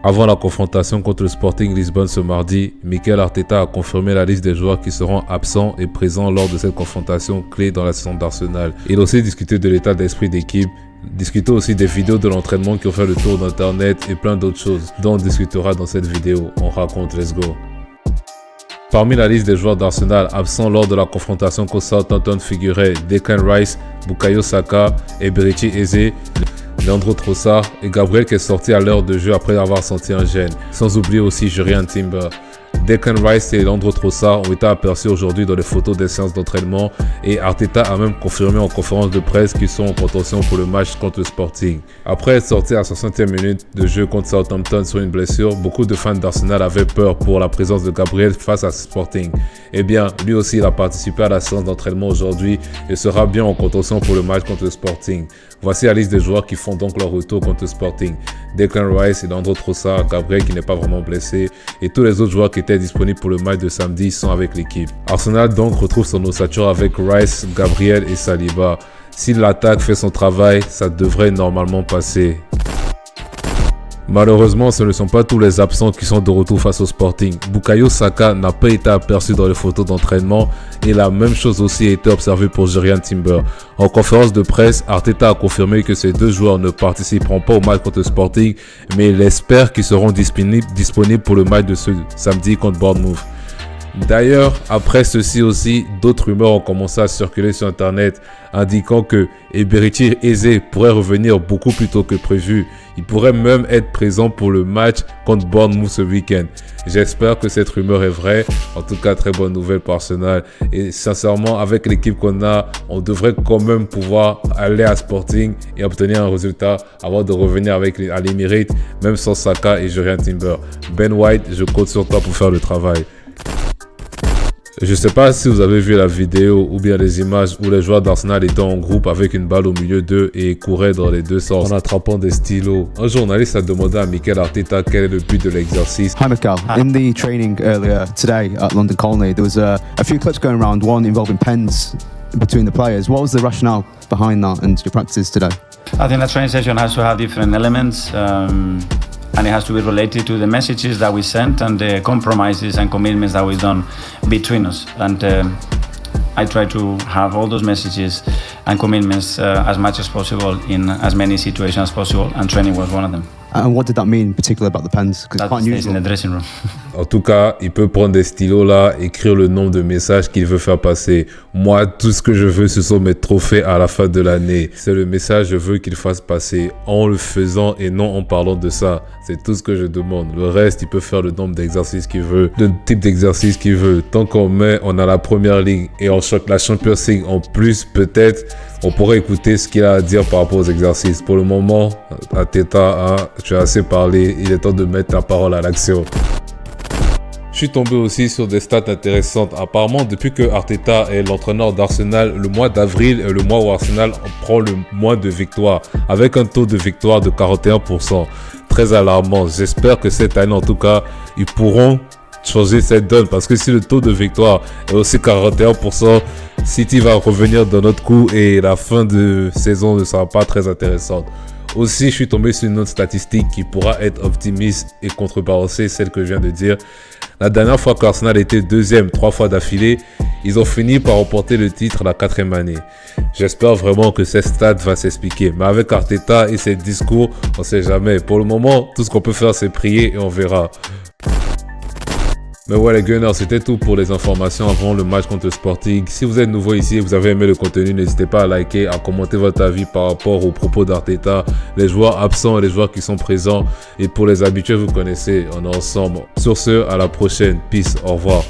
Avant la confrontation contre le Sporting Lisbonne ce mardi, Mikel Arteta a confirmé la liste des joueurs qui seront absents et présents lors de cette confrontation clé dans la saison d'Arsenal. Il a aussi discuté de l'état d'esprit d'équipe, discuté aussi des vidéos de l'entraînement qui ont fait le tour d'internet et plein d'autres choses dont on discutera dans cette vidéo. On raconte, let's go. Parmi la liste des joueurs d'Arsenal absents lors de la confrontation contre Southampton figuraient Declan Rice, Bukayo Saka, Eberechi Eze, Leandro Trossard et Gabriel qui est sorti à l'heure de jeu après avoir senti un gêne. Sans oublier aussi Jurriën Timber. Declan Rice et Leandro Trossard ont été aperçus aujourd'hui dans les photos des séances d'entraînement et Arteta a même confirmé en conférence de presse qu'ils sont en contention pour le match contre le Sporting. Après être sorti à 60e minute de jeu contre Southampton sur une blessure, beaucoup de fans d'Arsenal avaient peur pour la présence de Gabriel face à Sporting. Eh bien, lui aussi il a participé à la séance d'entraînement aujourd'hui et sera bien en contention pour le match contre le Sporting. Voici la liste des joueurs qui font donc leur retour contre le Sporting. Declan Rice et Leandro Trossard, Gabriel qui n'est pas vraiment blessé et tous les autres joueurs qui étaient disponibles pour le match de samedi sont avec l'équipe. Arsenal donc retrouve son ossature avec Rice, Gabriel et Saliba. Si l'attaque fait son travail, ça devrait normalement passer. Malheureusement, ce ne sont pas tous les absents qui sont de retour face au Sporting. Bukayo Saka n'a pas été aperçu dans les photos d'entraînement et la même chose aussi a été observée pour Jurriën Timber. En conférence de presse, Arteta a confirmé que ces deux joueurs ne participeront pas au match contre le Sporting, mais il espère qu'ils seront disponibles pour le match de ce samedi contre Bournemouth. D'ailleurs, après ceci aussi, d'autres rumeurs ont commencé à circuler sur internet indiquant que Eberechi Eze pourrait revenir beaucoup plus tôt que prévu. Il pourrait même être présent pour le match contre Bournemouth ce week-end. J'espère que cette rumeur est vraie. En tout cas, très bonne nouvelle pour Arsenal. Et sincèrement, avec l'équipe qu'on a, on devrait quand même pouvoir aller à Sporting et obtenir un résultat avant de revenir à l'Emirates, même sans Saka et Jurriën Timber. Ben White, je compte sur toi pour faire le travail. Je ne sais pas si vous avez vu la vidéo ou bien les images où les joueurs d'Arsenal étaient en groupe avec une balle au milieu d'eux et couraient dans les deux sens en attrapant des stylos. Un journaliste a demandé à Mikel Arteta quel est le but de l'exercice. Hi Mikel, in the training earlier today at London Colney, there was a few clips going around, one involving pens between the players. What was the rationale behind that and your practices today? I think the training session has to have different elements. And it has to be related to the messages that we sent and the compromises and commitments that we've done between us. And I try to have all those messages and commitments as much as possible in as many situations as possible, and training was one of them. And what did that mean, particularly about the pens? Because That it's quite stays in unusual. the dressing room. En tout cas, il peut prendre des stylos là, écrire le nombre de messages qu'il veut faire passer. Moi, tout ce que je veux, ce sont mes trophées à la fin de l'année. C'est le message que je veux qu'il fasse passer en le faisant et non en parlant de ça. C'est tout ce que je demande. Le reste, il peut faire le nombre d'exercices qu'il veut, le type d'exercice qu'il veut. Tant on a la première ligue et la Champions League en plus, peut-être, on pourrait écouter ce qu'il a à dire par rapport aux exercices. Pour le moment, Arteta, tu as assez parlé. Il est temps de mettre la parole à l'action. Je suis tombé aussi sur des stats intéressantes. Apparemment, depuis que Arteta est l'entraîneur d'Arsenal, le mois d'avril est le mois où Arsenal prend le moins de victoires, avec un taux de victoire de 41%. Très alarmant. J'espère que cette année, en tout cas, ils pourront changer cette donne, parce que si le taux de victoire est aussi 41%, City va revenir dans notre coup et la fin de saison ne sera pas très intéressante. Aussi, je suis tombé sur une autre statistique qui pourra être optimiste et contrebalancer celle que je viens de dire. La dernière fois qu'Arsenal était deuxième 3 fois d'affilée, ils ont fini par remporter le titre la 4e année. J'espère vraiment que cette stat va s'expliquer. Mais avec Arteta et ses discours, on ne sait jamais. Pour le moment, tout ce qu'on peut faire, c'est prier et on verra. Mais ouais les Gunners, c'était tout pour les informations avant le match contre le Sporting. Si vous êtes nouveau ici et vous avez aimé le contenu, n'hésitez pas à liker, à commenter votre avis par rapport aux propos d'Arteta, les joueurs absents et les joueurs qui sont présents. Et pour les habitués, vous connaissez, on est ensemble. Sur ce, à la prochaine. Peace, au revoir.